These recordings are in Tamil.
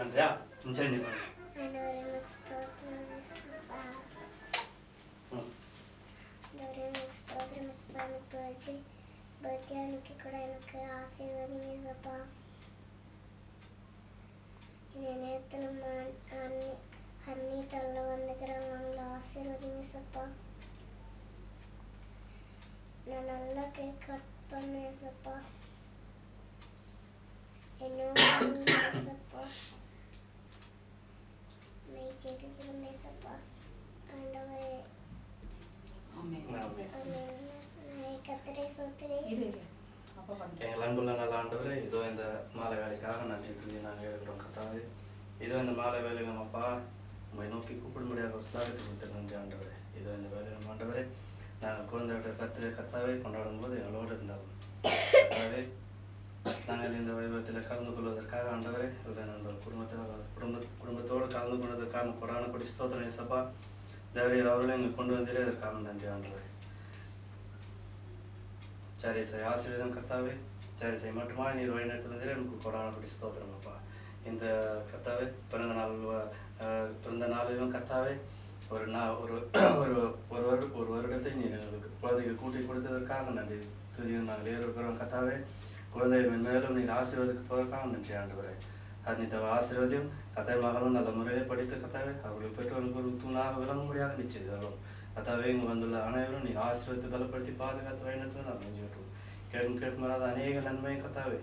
பண்ணுறியா? சரி நீ பண்ணு. బర్త్డేకి కూడా எனக்கு ఆశీర్వదించప్పా. నేనేతను అన్ని తల్లవంద గ్రామంలో ఆశీర్వదించప్పా. నా నల్ల కేక్ కట్ பண்ணேசப்பா. என்னோசப்பா மே ஜெபிக்கிறோமேசப்பா. ஆண்டவரே கர்த்தரே சோத்திரே. எங்கள் அன்புள்ள நல்ல ஆண்டவரே, இதோ இந்த மாலை வேலைக்காக நன்றி துணி நாங்கள் எழுதுகிறோம் கத்தாவே. இதோ இந்த மாலை வேலை நம்மப்பா உங்களை நோக்கி கூப்பிடும்படியாக ஒரு ஸ்லாகத்தை கொடுத்து நன்றி ஆண்டவரே. இதோ இந்த வேலை நம்ம ஆண்டவரே நாங்கள் குழந்தையோட கர்த்தாவே கொண்டாடும் போது எங்களோடு இருந்தாலும் கர்த்தாவே நாங்கள் இந்த வைபவத்தில் கலந்து கொள்வதற்காக ஆண்டவரே நண்பர் குடும்பத்தோடு கலந்து கொள்வதற்காக கொடான கொடி ஸ்தோத்திரம் இயேசப்பா. தேவரீர் அவர்களும் எங்களுக்கு கொண்டு வந்தீரே அதற்காக நன்றி ஆண்டவரே. சரிசை ஆசீர்வாதம் கர்த்தாவே, சரிசை மட்டுமா நீர் வழிநடத்தி வந்தீரே எனக்கு கொடான கொடி ஸ்தோத்திரம் அப்பா. இந்த கர்த்தாவே பிறந்த நாளிலும் கர்த்தாவே ஒரு வருடத்தை நீர் எங்களுக்கு குழந்தைகள் கூட்டி கொடுத்ததற்காக நன்றி துதியும் நாங்கள் ஏறுகிறோம் கர்த்தாவே. குழந்தைகள் மேலும் நீர் ஆசீர்வதிப்பதற்காக நன்றி ஆண்டவரே. அன்னித்த ஆசீர்வதியும் கதை மகளும் நல்ல முறையை படித்து கர்த்தாவே அவர்கள் பெற்றோர்களுக்கு ஒரு தூணாக விளங்கும்படியாக நிச்சயம் கர்த்தாவே இங்கு வந்துள்ள அனைவரும் நீர் ஆசீர்வதித்து பலப்படுத்தி பாதுகாத்து வழிநடத்தும் நாங்கள் நெஞ்சுவிட்டோம். கேட்கும் வராத அநேக நன்மை கர்த்தாவே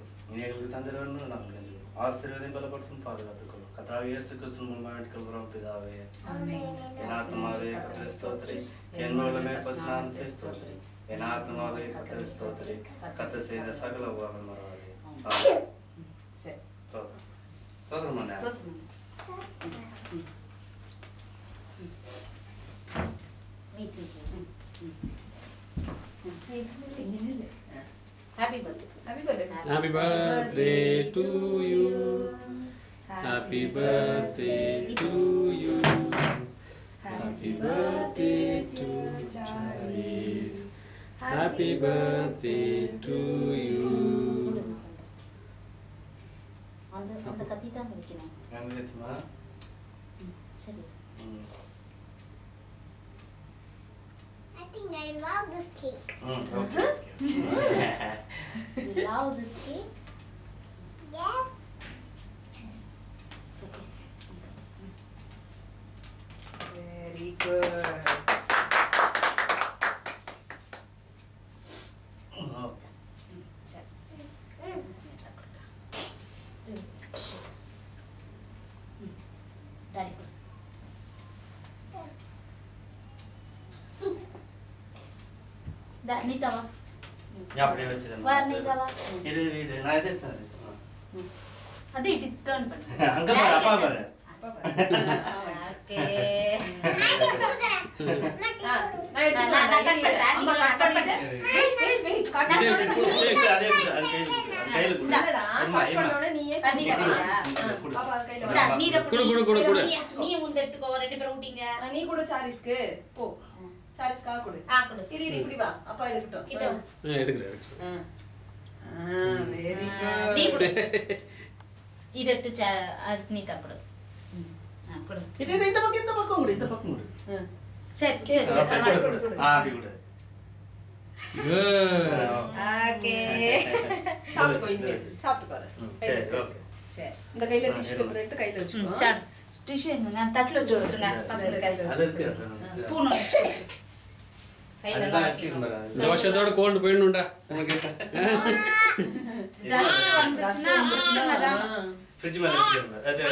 எங்களுக்கு தந்திரன்னு நாங்கள் நெஞ்சுவோம். ஆசீர்வதியும் பலப்படுத்தும் பாதுகாத்துக்கொள்ளும் கர்த்தாவே இயேசு கிறிஸ்துவின் மூலமாக வேண்டிக்கொள்கிறோம் பிதாவே. என் ஆத்மாவே கர்த்தரை ஸ்தோத்திரி, என் மூலமே பசுநாமத்தை ஸ்தோத்திரி. என் ஆத்மாவே கர்த்தரை ஸ்தோத்திரி, கர்த்தர் செய்த சகல உபகாரம் மறவாதே. சரி ஸ்தோத்திரம் பண்ணு. Happy birthday. Happy birthday. Happy birthday to you. Happy birthday to you. Happy birthday to Charles. Happy birthday to you. அந்த கத்தி தான் வைக்கணும். எங்கேத்துமா? சரி. I think I love this cake. Okay. You love this cake? Yeah. It's okay. Very good. Daddy. நீதாவா அப்படியே வச்சிருந்தேன். வேற நீதாவா இது நான் எதிர்க்கிறேன். அது இப்படி டர்ன் பண்ணு. அங்க பாரு அப்பா பாரு. ஓகே. நான் கட் பண்றேன். அம்மா கட் பண்ணிட்டு வெயிட் கட் அதே அது கையில கொடு. இல்லடா கட் பண்ணோனே நீயே பண்ணிக்கறியா? பாப்பா கையில நீ இத கொடு. நீ உன் எடுத்துக்கோ ரெண்டு பேரும் ஊட்டிங்க. நீ கூட சாரிஸ்க்கு போ. சாரிஸ்க்காக கொடு. கொடு. இரு இப்படி வா. அப்பா எடுக்கட்டும். கிட்ட எடுக்கிறேன். Very good. நீ கொடு. இத எடுத்து நீதா கொடு. கொடு. இது இந்த பக்கம் கொடு. சரி கொடு. அப்படி கொடு. ஓகே. சாப்பிட்டு இங்க. சாப்பிட்டு பாரு. சரி ஓகே. சரி. இந்த கையில டிஷ்யூ பேப்பர் எடுத்து கையில வச்சுக்கோ. சரி. டிஷ்யூ நான் தட்டுல வச்சு விட்டுருங்க பசங்களுக்கு. அது இருக்கு. ஸ்பூன் வச்சு. அதுதான் வச்சிருந்தேன். இந்த வருஷத்தோட கோல்டு போயிடணும்டா உனக்கு. டஸ்ட் வந்துச்சுன்னா ஃப்ரிட்ஜ் மேல வச்சிருந்தேன். அது